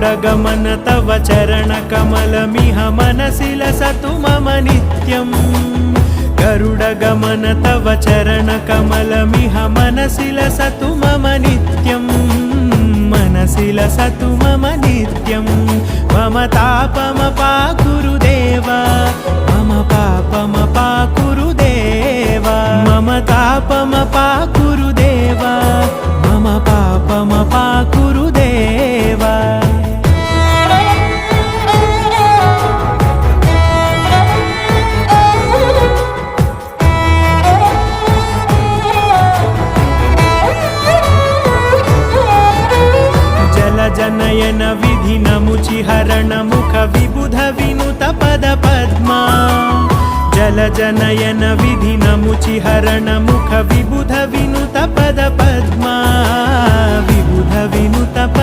गरुडगमन तव चरणकमलमिह मनसि लसतु मम नित्यम् गरुडगमन तव चरणकमलमिह मनसि लसतु मम नित्यम् मनसि लसतु मम नित्यं मम तापमपाकुरु देवा मम पापमपाकुरु देवा मम तापमपाकुरु देवा मम पापमपाकुरु देवा जनयन विधि नमुचिहरण मुख विबुध विनुत पद पद्मा जल जनयन विधि नमुचिहरण मुख विबुध विनुत पद पद्मा विबुध विनुत पद